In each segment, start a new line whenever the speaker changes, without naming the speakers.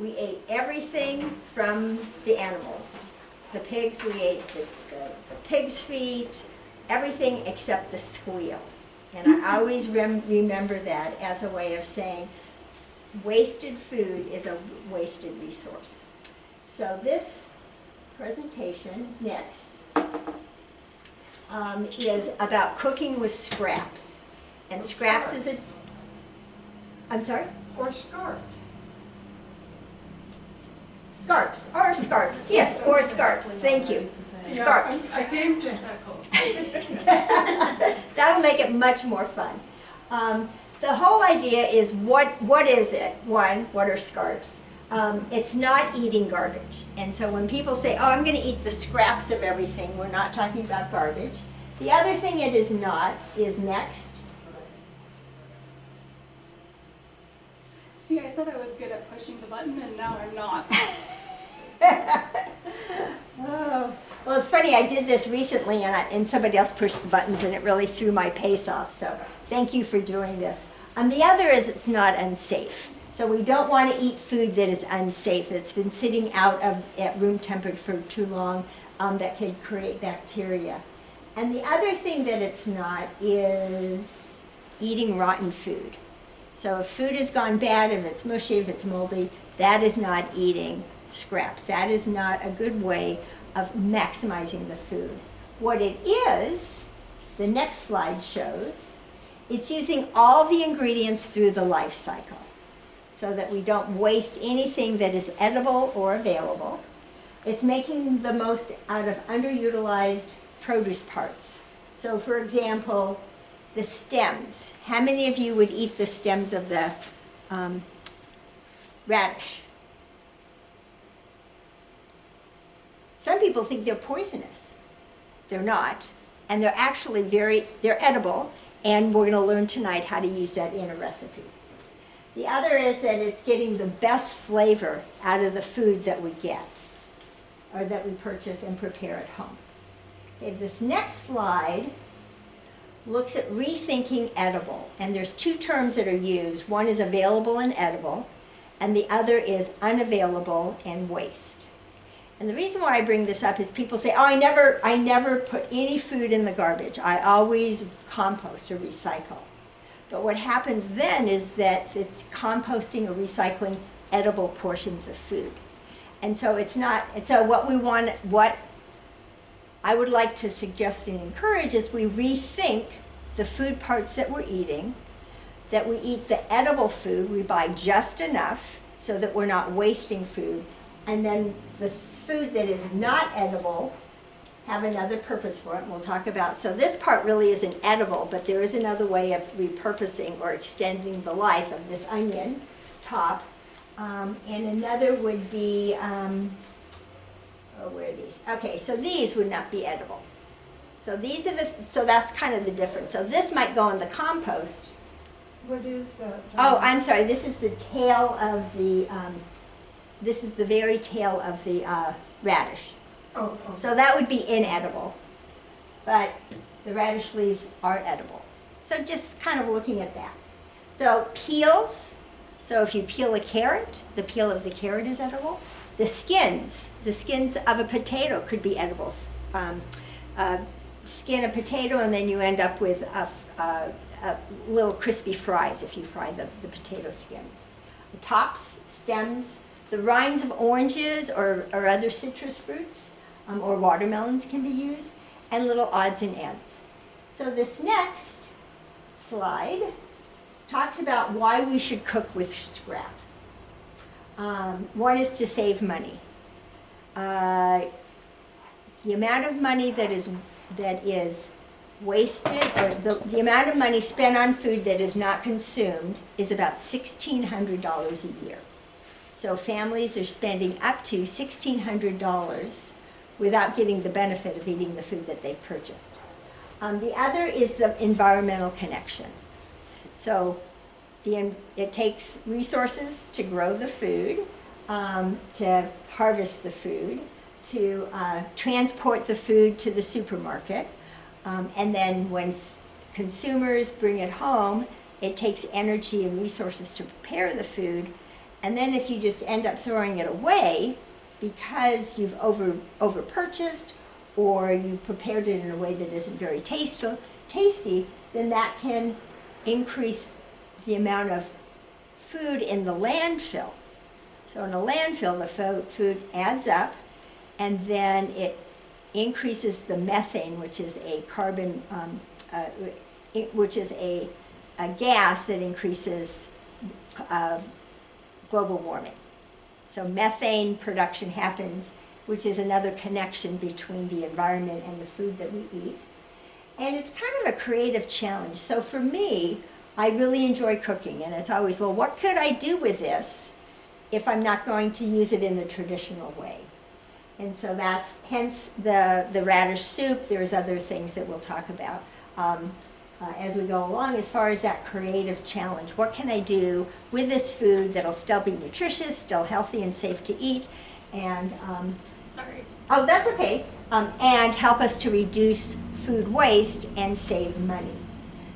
We ate everything from the animals. The pigs, we ate the pig's feet, everything except the squeal. And I always remember that as a way of saying wasted food is a wasted resource. So this presentation, next, is about cooking with scraps. And scraps is a... I'm sorry?
Or scarps.
Scarps, or scarps, yes, or scarps, thank you. Scarps.
Yeah, I came to heckle.
That'll make it much more fun. The whole idea is what is it? One, what are scarps? It's not eating garbage. And so when people say, oh, I'm going to eat the scraps of everything, we're not talking about garbage. The other thing it is not is next.
See, I said I was good at pushing the button, and now I'm not.
Oh. Well, it's funny, I did this recently, and somebody else pushed the buttons, and it really threw my pace off, so thank you for doing this. The other is it's not unsafe. So we don't want to eat food that is unsafe, that's been sitting out at room temperature for too long, that could create bacteria. And the other thing that it's not is eating rotten food. So if food has gone bad, if it's mushy, if it's moldy, that is not eating scraps. That is not a good way of maximizing the food. What it is, the next slide shows, it's using all the ingredients through the life cycle so that we don't waste anything that is edible or available. It's making the most out of underutilized produce parts. So for example, the stems. How many of you would eat the stems of the radish? Some people think they're poisonous. They're not. And they're actually they're edible, and we're going to learn tonight how to use that in a recipe. The other is that it's getting the best flavor out of the food that we get, or that we purchase and prepare at home. Okay, this next slide looks at rethinking edible. And there's two terms that are used. One is available and edible, and the other is unavailable and waste. And the reason why I bring this up is people say, oh, I never put any food in the garbage. I always compost or recycle. But what happens then is that it's composting or recycling edible portions of food. And so it's not, and so what I would like to suggest and encourage is we rethink the food parts that we're eating, that we eat the edible food, we buy just enough so that we're not wasting food, and then the food that is not edible, have another purpose for it, and we'll talk about. So this part really isn't edible, but there is another way of repurposing or extending the life of this onion top. And another would be, where are these? Okay, so these would not be edible. So these are so that's kind of the difference. So this might go in the compost.
What is that?
Oh, I'm sorry, this is the tail of the, this is the very tail of the radish.
Oh.
So that would be inedible, but the radish leaves are edible. So just kind of looking at that. So peels, so if you peel a carrot, the peel of the carrot is edible. The skins of a potato could be edible. Skin a potato and then you end up with little crispy fries if you fry the potato skins. The tops, stems, the rinds of oranges or other citrus fruits or watermelons can be used, and little odds and ends. So this next slide talks about why we should cook with scraps. One is to save money. The amount of money that is wasted, or the amount of money spent on food that is not consumed is about $1,600 a year. So families are spending up to $1,600 without getting the benefit of eating the food that they've purchased. The other is the environmental connection. So it takes resources to grow the food, to harvest the food, to transport the food to the supermarket, and then when consumers bring it home, it takes energy and resources to prepare the food, And then if you just end up throwing it away because you've over purchased or you prepared it in a way that isn't very tasty, then that can increase the amount of food in the landfill. So in a landfill, the food adds up, and then it increases the methane, which is a carbon, which is a gas that increases global warming. So methane production happens, which is another connection between the environment and the food that we eat. And it's kind of a creative challenge. So for me, I really enjoy cooking, and it's always, well, what could I do with this if I'm not going to use it in the traditional way? And so that's hence the radish soup. There's other things that we'll talk about as we go along as far as that creative challenge. What can I do with this food that'll still be nutritious, still healthy and safe to eat, and
Sorry.
oh, that's okay, and help us to reduce food waste and save money.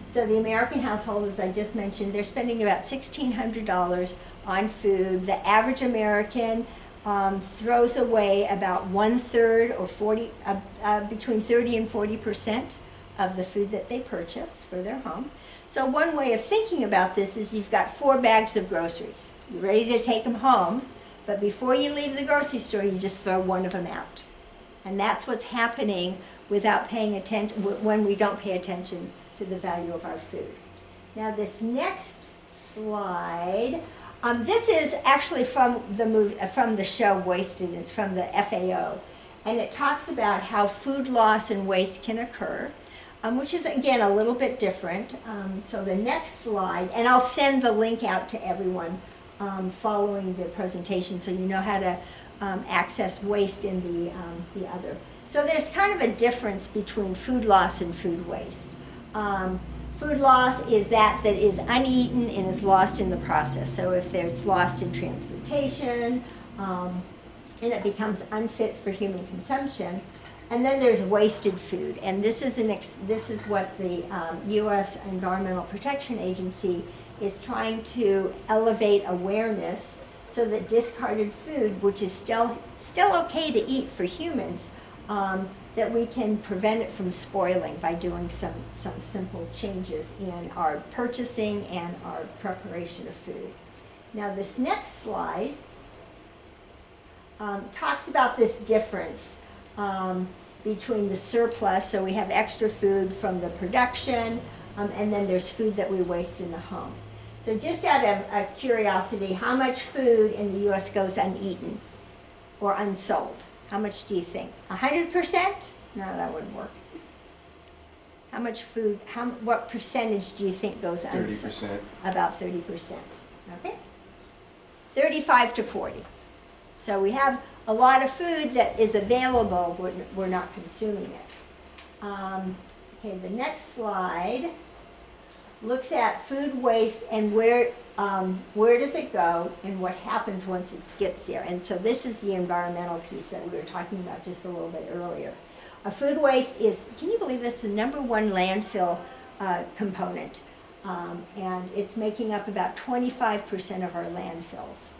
So the American household, as I just mentioned, they're spending about $1,600 on food. The average American throws away about 1/3 or 40, between 30 and 40% of the food that they purchase for their home. So one way of thinking about this is you've got 4 bags of groceries. You're ready to take them home, but before you leave the grocery store, you just throw one of them out. And that's what's happening without paying attention, when we don't pay attention to the value of our food. Now this next slide, this is actually from the movie, from the show Wasted. It's from the FAO, and it talks about how food loss and waste can occur, which is again a little bit different. So the next slide, and I'll send the link out to everyone following the presentation, so you know how to access waste in the other. So there's kind of a difference between food loss and food waste. Food loss is that is uneaten and is lost in the process. So if there's lost in transportation, and it becomes unfit for human consumption. And then there's wasted food, and this is what the U.S. Environmental Protection Agency is trying to elevate awareness, so that discarded food, which is still okay to eat for humans, that we can prevent it from spoiling by doing some simple changes in our purchasing and our preparation of food. Now this next slide talks about this difference between the surplus, so we have extra food from the production, and then there's food that we waste in the home. So just out of curiosity, how much food in the U.S. goes uneaten or unsold? How much do you think? 100%? No, that wouldn't work. How much food, what percentage do you think goes unsold?
30%.
About 30%, okay? 35 to 40. So we have a lot of food that is available, we're not consuming it. Okay, the next slide looks at food waste and where does it go and what happens once it gets there. And so this is the environmental piece that we were talking about just a little bit earlier. Food waste is, can you believe this, the #1 landfill component, and it's making up about 25% of our landfills.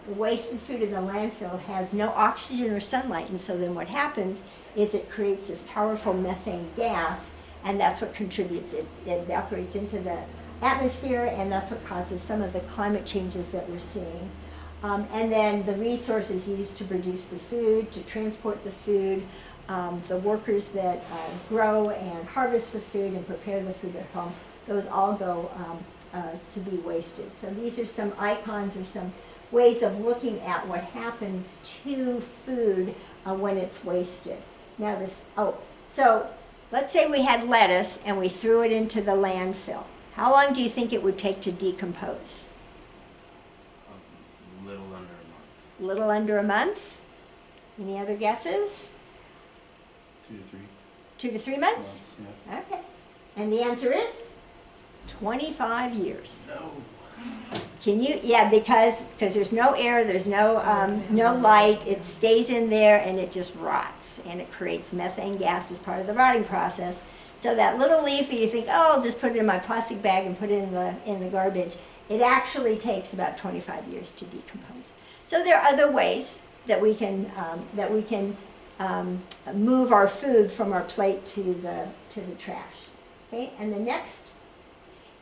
Wasted food in the landfill has no oxygen or sunlight, and so then what happens is it creates this powerful methane gas, and that's what contributes. It evaporates into the atmosphere, and that's what causes some of the climate changes that we're seeing. And then the resources used to produce the food, to transport the food, the workers that grow and harvest the food and prepare the food at home, those all go to be wasted. So these are some icons or some ways of looking at what happens to food when it's wasted. Now so let's say we had lettuce and we threw it into the landfill. How long do you think it would take to decompose?
A little under a month.
A little under a month? Any other guesses?
2 to 3
2 to 3 months?
Yeah.
Okay. And the answer is 25 years.
No.
Can you, yeah, because there's no air, there's no light, it stays in there and it just rots, and it creates methane gas as part of the rotting process. So that little leaf, you think, oh, I'll just put it in my plastic bag and put it in the garbage, It actually takes about 25 years to decompose. So there are other ways that we can move our food from our plate to the trash. Okay, and the next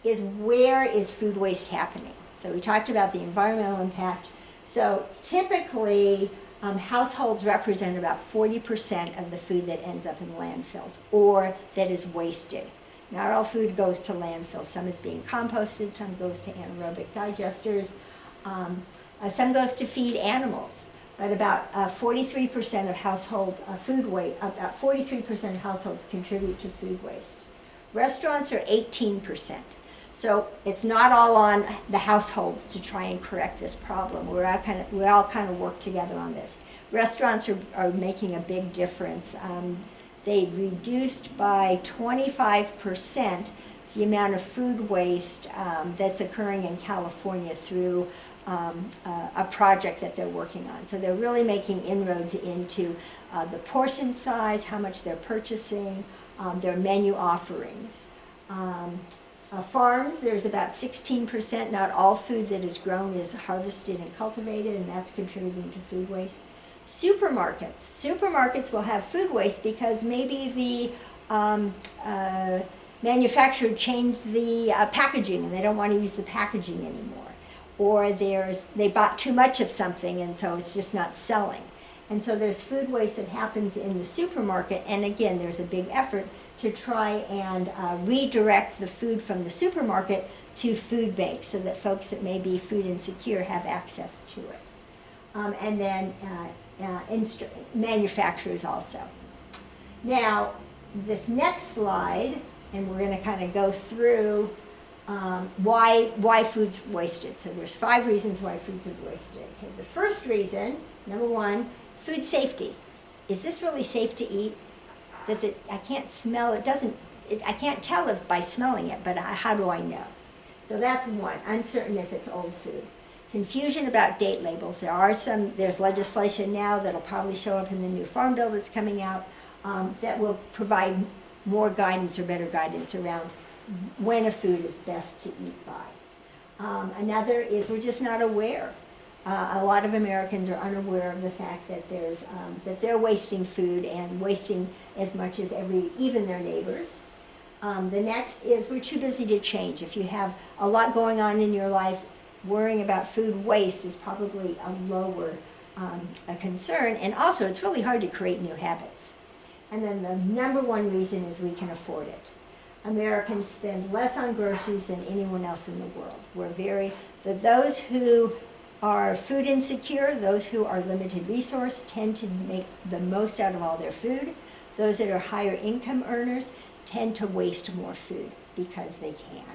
is, where is food waste happening? So we talked about the environmental impact. So typically, households represent about 40% of the food that ends up in landfills or that is wasted. Not all food goes to landfill. Some is being composted, some goes to anaerobic digesters, some goes to feed animals. But about 43% of household food waste, about 43% of households contribute to food waste. Restaurants are 18%. So it's not all on the households to try and correct this problem. We all kind of work together on this. Restaurants are making a big difference. They reduced by 25% the amount of food waste that's occurring in California through a project that they're working on. So they're really making inroads into the portion size, how much they're purchasing, their menu offerings. Farms, there's about 16%. Not all food that is grown is harvested and cultivated, and that's contributing to food waste. Supermarkets will have food waste because maybe the manufacturer changed the packaging and they don't want to use the packaging anymore. Or they bought too much of something and so it's just not selling. And so there's food waste that happens in the supermarket, and again, there's a big effort to try and redirect the food from the supermarket to food banks so that folks that may be food insecure have access to it. And then manufacturers also. Now, this next slide, and we're going to kind of go through why food's wasted. So there's 5 reasons why food's wasted. Okay, the first reason, number 1, food safety. Is this really safe to eat? I can't smell, I can't tell if by smelling it, but how do I know? So that's one, uncertain if it's old food. Confusion about date labels. There's legislation now that'll probably show up in the new farm bill that's coming out that will provide more guidance or better guidance around when a food is best to eat by. Another is we're just not aware. A lot of Americans are unaware of the fact that that they're wasting food and wasting as much as even their neighbors. The next is we're too busy to change. If you have a lot going on in your life, worrying about food waste is probably a lower a concern. And also, it's really hard to create new habits. And then the number 1 reason is we can afford it. Americans spend less on groceries than anyone else in the world. Those who are food insecure, those who are limited resource, tend to make the most out of all their food. Those that are higher income earners tend to waste more food because they can.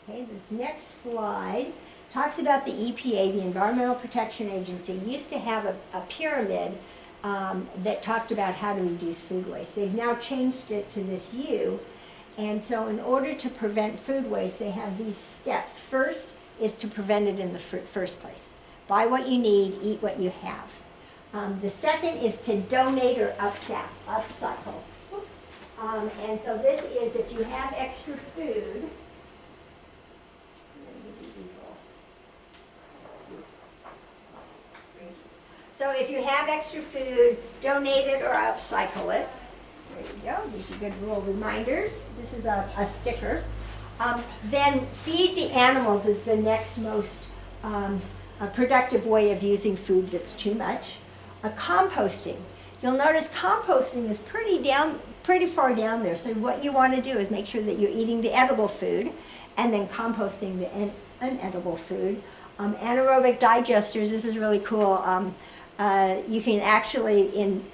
Okay, this next slide talks about the EPA, the Environmental Protection Agency, used to have a pyramid that talked about how to reduce food waste. They've now changed it to this U, and so in order to prevent food waste, they have these steps. First is to prevent it in the first place. Buy what you need, eat what you have. The second is to donate or upcycle. Oops. And so this is if you have extra food. So if you have extra food, donate it or upcycle it. There you go. These are good little reminders. This is a sticker. Then feed the animals is the next most productive way of using food that's too much. Composting. You'll notice composting is pretty far down there. So what you want to do is make sure that you're eating the edible food and then composting the unedible food. Anaerobic digesters, this is really cool. You can actually,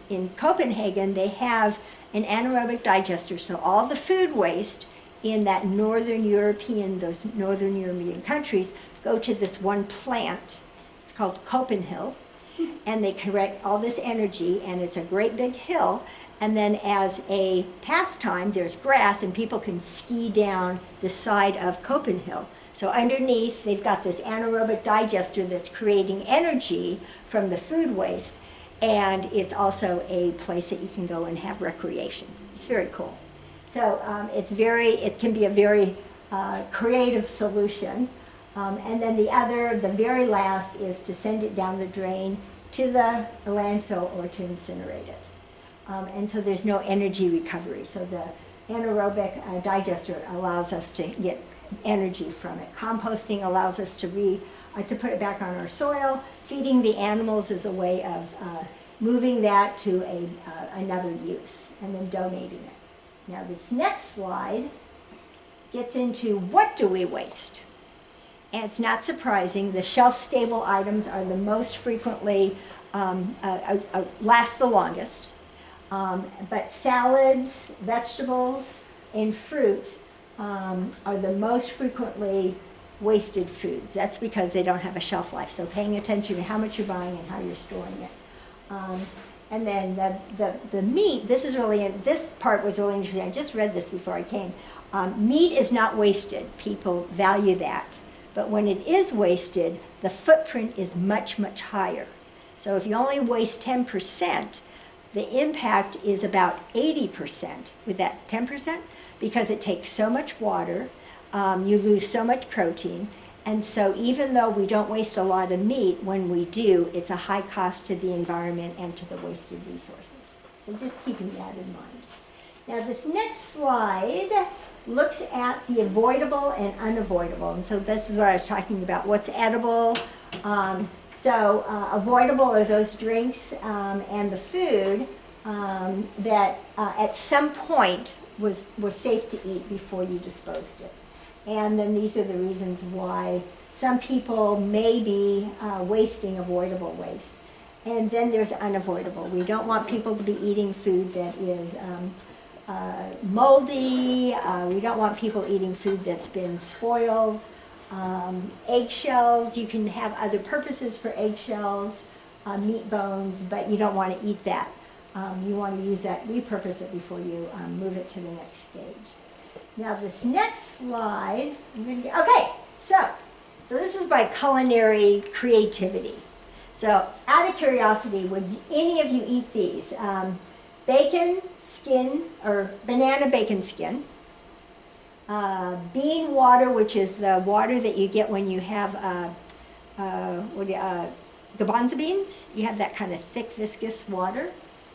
in Copenhagen, they have an anaerobic digester. So all the food waste in those northern European countries go to this one plant. It's called Copenhill. And they collect all this energy, and it's a great big hill. And then as a pastime, there's grass, and people can ski down the side of Copenhill. So underneath, they've got this anaerobic digester that's creating energy from the food waste, and it's also a place that you can go and have recreation. It's very cool. So it can be a very creative solution. And then the very last is to send it down the drain to the landfill or to incinerate it. And so there's no energy recovery. So the anaerobic digester allows us to get energy from it. Composting allows us to put it back on our soil. Feeding the animals is a way of moving that to another use, and then donating it. Now this next slide gets into what do we waste? And it's not surprising, the shelf-stable items are the most frequently, last the longest. But salads, vegetables, and fruit are the most frequently wasted foods. That's because they don't have a shelf life. So paying attention to how much you're buying and how you're storing it. And then the meat, this part was really interesting. I just read this before I came. Meat is not wasted. People value that. But when it is wasted, the footprint is much, much higher. So if you only waste 10%, the impact is about 80% with that 10%, because it takes so much water, you lose so much protein, and so even though we don't waste a lot of meat, when we do, it's a high cost to the environment and to the wasted resources. So just keeping that in mind. Now this next slide looks at the avoidable and unavoidable, and so this is what I was talking about, what's edible. Avoidable are those drinks and the food that at some point was safe to eat before you disposed it. And then these are the reasons why some people may be wasting avoidable waste. And then there's unavoidable. We don't want people to be eating food that is moldy. We don't want people eating food that's been spoiled. Eggshells, you can have other purposes for eggshells, meat bones, but you don't want to eat that. You want to use that, repurpose it before you move it to the next stage. Now this next slide, so this is by culinary creativity. So out of curiosity, would any of you eat these? Bacon skin, or banana bacon skin. Bean water, which is the water that you get when you have garbanzo beans. You have that kind of thick, viscous water.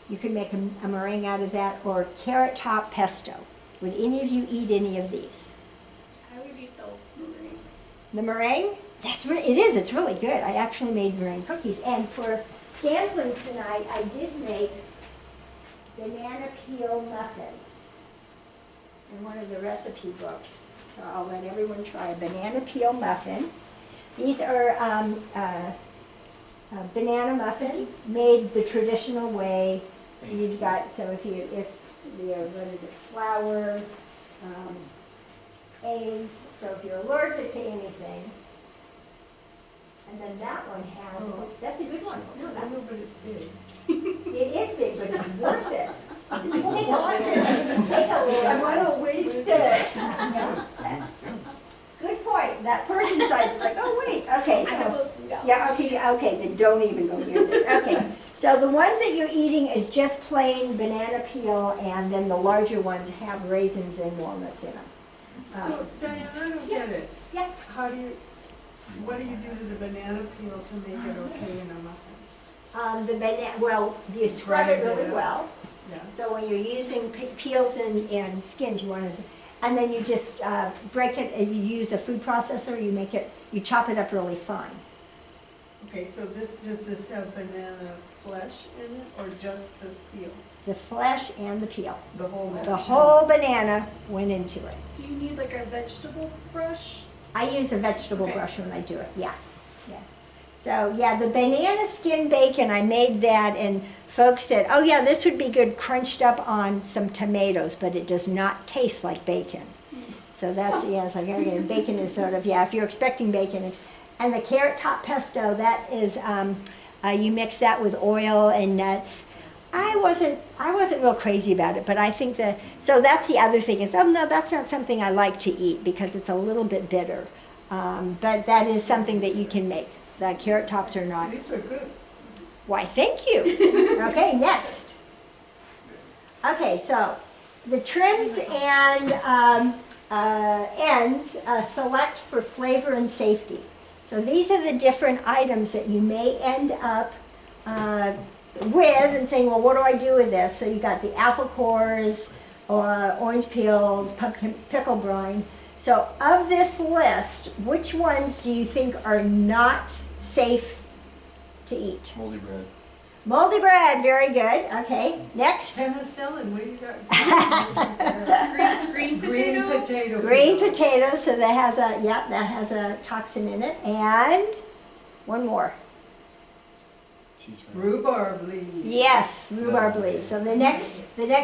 You can make a meringue out of that, or carrot top pesto. Would any of you eat any of these?
I would eat the meringue.
The meringue? It's really good. I actually made meringue cookies. And for sampling tonight, I did make banana peel muffins in one of the recipe books. So I'll let everyone try a banana peel muffin. These are banana muffins made the traditional way. So you've got, what is it, flour, eggs. So if you're allergic to anything, and then that one has, that's a good one. No,
I know, but it's big.
it is big, but it's worth it. Take a little.
I want to waste it.
Good point. That person size is like, oh wait, okay.
I have
So,
those food out.
yeah, okay, then don't even go near this. Okay, so the ones that you're eating is just plain banana peel, and then the larger ones have raisins and walnuts in them.
So, Diane, I don't get it.
Yeah.
What do you do to the banana peel to make it okay in a muffin?
You scrub it really well.
Yeah.
So when you're using peels and skins, you want to, and then you just break it, and you use a food processor, you chop it up really fine.
Okay, so does this have banana flesh in it, or just the peel?
The flesh and the peel.
The whole banana?
The whole banana went into it.
Do you need like a vegetable brush?
I use a vegetable
Okay.
brush when I do it, yeah. So, yeah, the banana skin bacon, I made that, and folks said, oh yeah, this would be good crunched up on some tomatoes, but it does not taste like bacon. So that's, it's like, okay, bacon is sort of, if you're expecting bacon. And the carrot top pesto, that is, you mix that with oil and nuts. I wasn't real crazy about it, but I think so that's the other thing is, no, that's not something I like to eat because it's a little bit bitter. But that is something that you can make. The carrot tops are not.
These are good.
Why, thank you. Okay, next. Okay, so the trims and ends, select for flavor and safety. So these are the different items that you may end up with and saying, well, what do I do with this? So you got the apple cores, orange peels, pumpkin pickle brine. So of this list, which ones do you think are not safe to eat?
Moldy bread.
Moldy bread, very good. Okay, next.
Penicillin, what do you got?
Green
Green
potato.
potato.
Green
peel.
potatoes, so that has a, yep, that has a toxin in it. And one more.
Cheese bread.
Rhubarb leaves.
Yes, rhubarb leaves. So the next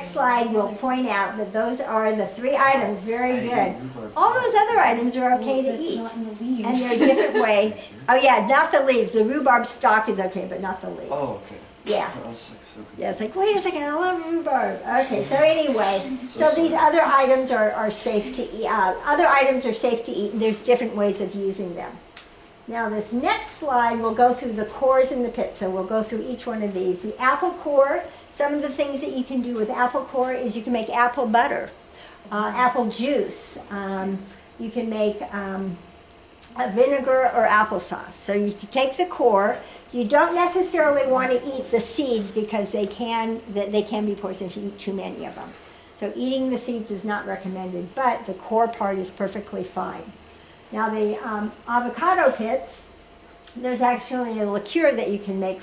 slide will point out that those are the 3 items. Very good. All those other items are okay to eat. And they're a different way. Oh yeah, not the leaves. The rhubarb stalk is okay, but not the leaves.
Oh, okay.
Yeah.
I was like so confused.
Yeah, it's like, wait a second, I love rhubarb. Okay, so anyway, so
So
these
sorry.
other items are safe to eat. Other items are safe to eat, and there's different ways of using them. Now this next slide, we'll go through the cores in the pit, so we'll go through each one of these. The apple core, some of the things that you can do with apple core is you can make apple butter, apple juice. You can make a vinegar or applesauce. So you can take the core. You don't necessarily want to eat the seeds because they can be poisonous if you eat too many of them. So eating the seeds is not recommended, but the core part is perfectly fine. Now the avocado pits, there's actually a liqueur that you can make